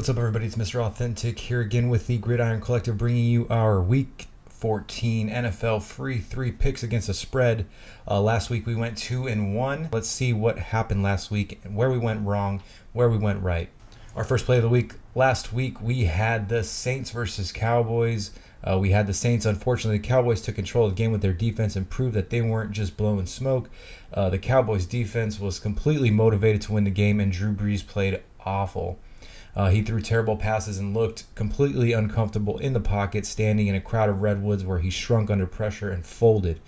What's up, everybody? It's Mr. Authentic here again with the Gridiron Collective, bringing you our Week 14 NFL free 3 picks against the spread. Last week we went 2-1. Let's see what happened last week, where we went wrong, where we went right. Our first play of the week. Last week we had the Saints versus Cowboys. We had the Saints. Unfortunately, the Cowboys took control of the game with their defense and proved that they weren't just blowing smoke. The Cowboys defense was completely motivated to win the game, and Drew Brees played awful. He threw terrible passes and looked completely uncomfortable in the pocket, standing in a crowd of redwoods where he shrunk under pressure and folded.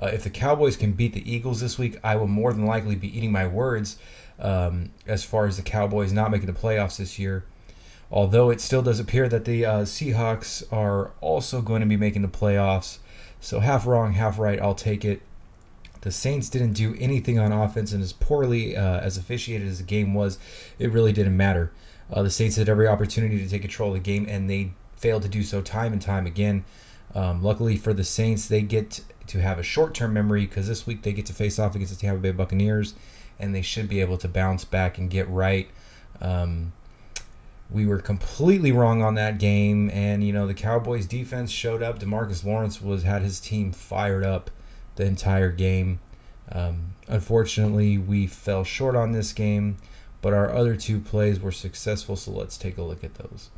If the Cowboys can beat the Eagles this week, I will more than likely be eating my words as far as the Cowboys not making the playoffs this year. Although it still does appear that the Seahawks are also going to be making the playoffs. So half wrong, half right, I'll take it. The Saints didn't do anything on offense, and as poorly as officiated as the game was, it really didn't matter. The Saints had every opportunity to take control of the game, and they failed to do so time and time again. Luckily for the Saints, they get to have a short-term memory because this week they get to face off against the Tampa Bay Buccaneers, and they should be able to bounce back and get right. We were completely wrong on that game, and the Cowboys defense showed up. DeMarcus Lawrence had his team fired up the entire game. Unfortunately, we fell short on this game, but our other two plays were successful, so let's take a look at those.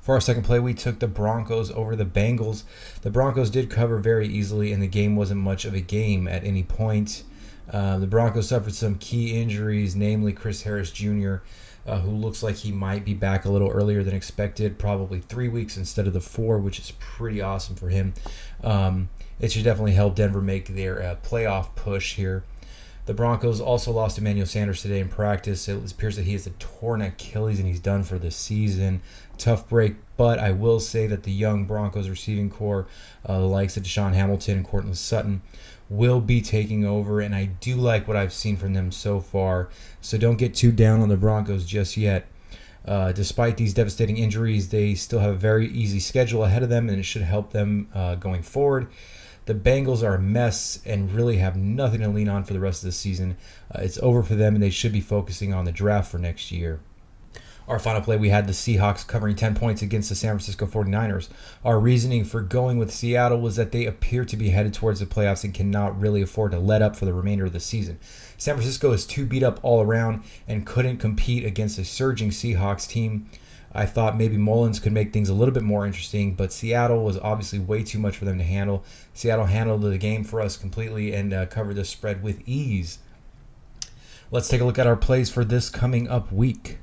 For our second play, we took the Broncos over the Bengals. The Broncos did cover very easily, and the game wasn't much of a game at any point. The Broncos suffered some key injuries, namely Chris Harris Jr., who looks like he might be back a little earlier than expected, probably 3 weeks instead of the 4, which is pretty awesome for him. It should definitely help Denver make their playoff push here. The Broncos also lost Emmanuel Sanders today in practice. It appears that he has a torn Achilles and he's done for the season. Tough break, but I will say that the young Broncos receiving core, the likes of Deshaun Hamilton and Courtland Sutton, will be taking over, and I do like what I've seen from them so far. So don't get too down on the Broncos just yet. Despite these devastating injuries, they still have a very easy schedule ahead of them, and it should help them going forward. The Bengals are a mess and really have nothing to lean on for the rest of the season. It's over for them, and they should be focusing on the draft for next year. Our final play, we had the Seahawks covering 10 points against the San Francisco 49ers. Our reasoning for going with Seattle was that they appear to be headed towards the playoffs and cannot really afford to let up for the remainder of the season. San Francisco is too beat up all around and couldn't compete against a surging Seahawks team. I thought maybe Mullins could make things a little bit more interesting, but Seattle was obviously way too much for them to handle. Seattle handled the game for us completely and covered the spread with ease. Let's take a look at our plays for this coming up week.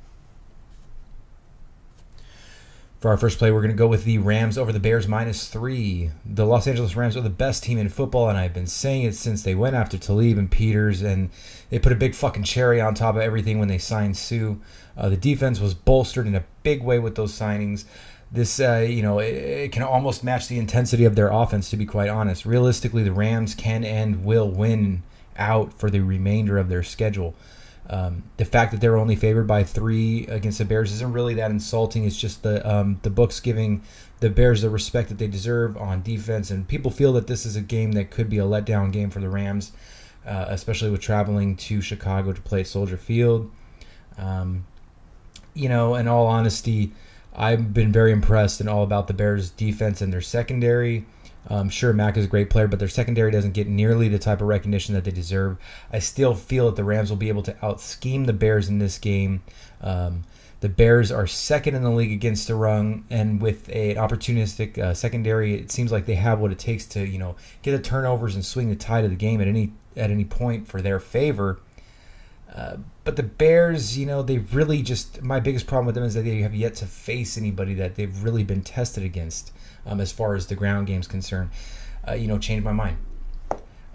For our first play, we're going to go with the Rams over the Bears -3. The Los Angeles Rams are the best team in football, and I've been saying it since they went after Talib and Peters, and they put a big fucking cherry on top of everything when they signed Sue. The defense was bolstered in a big way with those signings. This, it can almost match the intensity of their offense, to be quite honest. Realistically, the Rams can and will win out for the remainder of their schedule. The fact that they're only favored by 3 against the Bears isn't really that insulting. It's just the books giving the Bears the respect that they deserve on defense, and people feel that this is a game that could be a letdown game for the Rams, especially with traveling to Chicago to play at Soldier Field. In all honesty, I've been very impressed and all about the Bears' defense and their secondary. Sure, Mack is a great player, but their secondary doesn't get nearly the type of recognition that they deserve. I still feel that the Rams will be able to out-scheme the Bears in this game. The Bears are second in the league against the run, and with an opportunistic secondary, it seems like they have what it takes to, get the turnovers and swing the tide of the game at any point for their favor. But the Bears, they really my biggest problem with them is that they have yet to face anybody that they've really been tested against as far as the ground game's concerned. Changed my mind.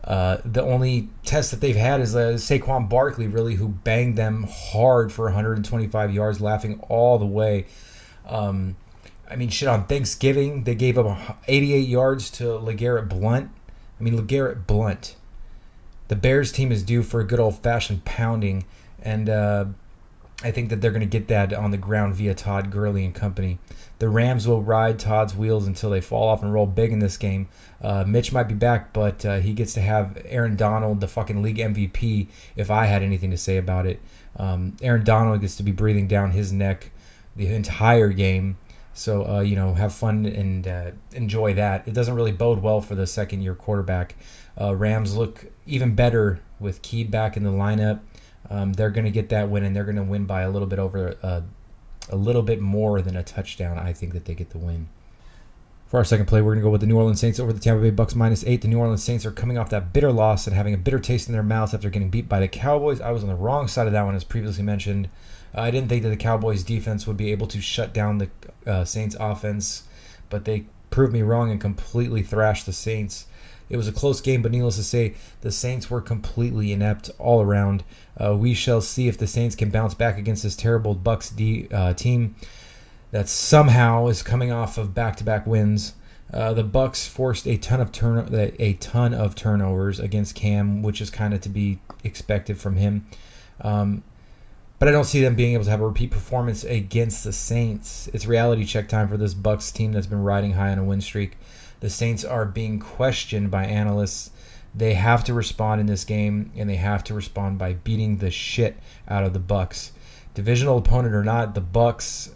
The only test that they've had is Saquon Barkley, really, who banged them hard for 125 yards, laughing all the way. On Thanksgiving, they gave up 88 yards to LeGarrette Blount. LeGarrette Blount. The Bears team is due for a good old-fashioned pounding, and I think that they're going to get that on the ground via Todd Gurley and company. The Rams will ride Todd's wheels until they fall off and roll big in this game. Mitch might be back, but he gets to have Aaron Donald, the fucking league MVP, if I had anything to say about it. Aaron Donald gets to be breathing down his neck the entire game. So, have fun and enjoy that. It doesn't really bode well for the second-year quarterback. Rams look even better with Keed back in the lineup. They're going to get that win, and they're going to win by a little bit more than a touchdown. I think that they get the win. For our second play, we're going to go with the New Orleans Saints over the Tampa Bay Bucs -8. The New Orleans Saints are coming off that bitter loss and having a bitter taste in their mouth after getting beat by the Cowboys. I was on the wrong side of that one, as previously mentioned. I didn't think that the Cowboys defense would be able to shut down the Saints offense, but they proved me wrong and completely thrashed the Saints. It was a close game, but needless to say, the Saints were completely inept all around. We shall see if the Saints can bounce back against this terrible Bucs team that somehow is coming off of back-to-back wins. The Bucs forced a ton of turnovers against Cam, which is kind of to be expected from him. But I don't see them being able to have a repeat performance against the Saints. It's reality check time for this Bucs team that's been riding high on a win streak. The Saints are being questioned by analysts. They have to respond in this game, and they have to respond by beating the shit out of the Bucs. Divisional opponent or not, the Bucs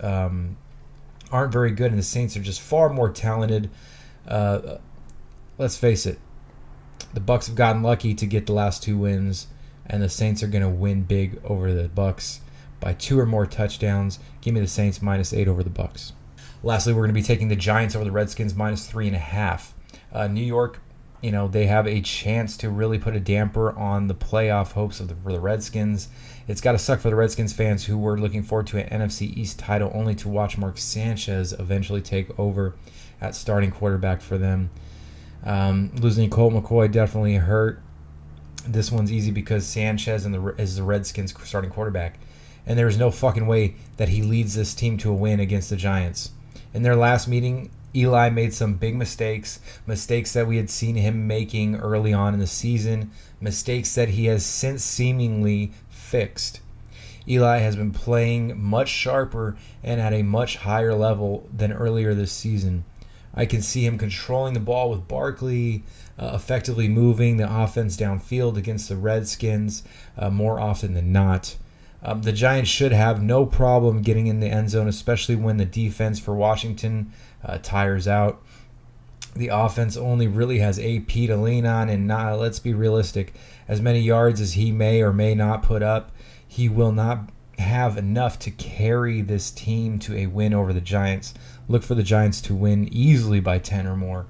aren't very good, and the Saints are just far more talented. Let's face it, the Bucs have gotten lucky to get the last 2 wins, and the Saints are going to win big over the Bucs by 2 or more touchdowns. Give me the Saints -8 over the Bucs. Lastly, we're going to be taking the Giants over the Redskins -3.5. New York, they have a chance to really put a damper on the playoff hopes for the Redskins. It's got to suck for the Redskins fans who were looking forward to an NFC East title only to watch Mark Sanchez eventually take over at starting quarterback for them. Losing Colt McCoy definitely hurt. This one's easy because Sanchez is the Redskins starting quarterback. And there is no fucking way that he leads this team to a win against the Giants. In their last meeting, Eli made some big mistakes that we had seen him making early on in the season, mistakes that he has since seemingly fixed. Eli has been playing much sharper and at a much higher level than earlier this season. I can see him controlling the ball with Barkley, effectively moving the offense downfield against the Redskins more often than not. The Giants should have no problem getting in the end zone, especially when the defense for Washington tires out. The offense only really has AP to lean on, and let's be realistic. As many yards as he may or may not put up, he will not have enough to carry this team to a win over the Giants. Look for the Giants to win easily by 10 or more.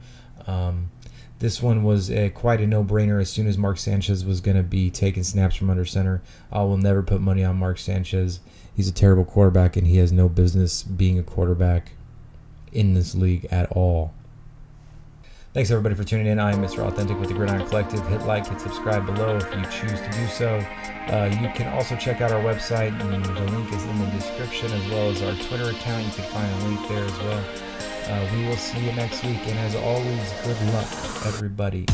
This one was quite a no-brainer as soon as Mark Sanchez was going to be taking snaps from under center. I will never put money on Mark Sanchez. He's a terrible quarterback, and he has no business being a quarterback in this league at all. Thanks, everybody, for tuning in. I am Mr. Authentic with the Gridiron Collective. Hit like, hit subscribe below if you choose to do so. You can also check out our website, and the link is in the description, as well as our Twitter account. You can find a link there as well. We will see you next week, and as always, good luck, everybody.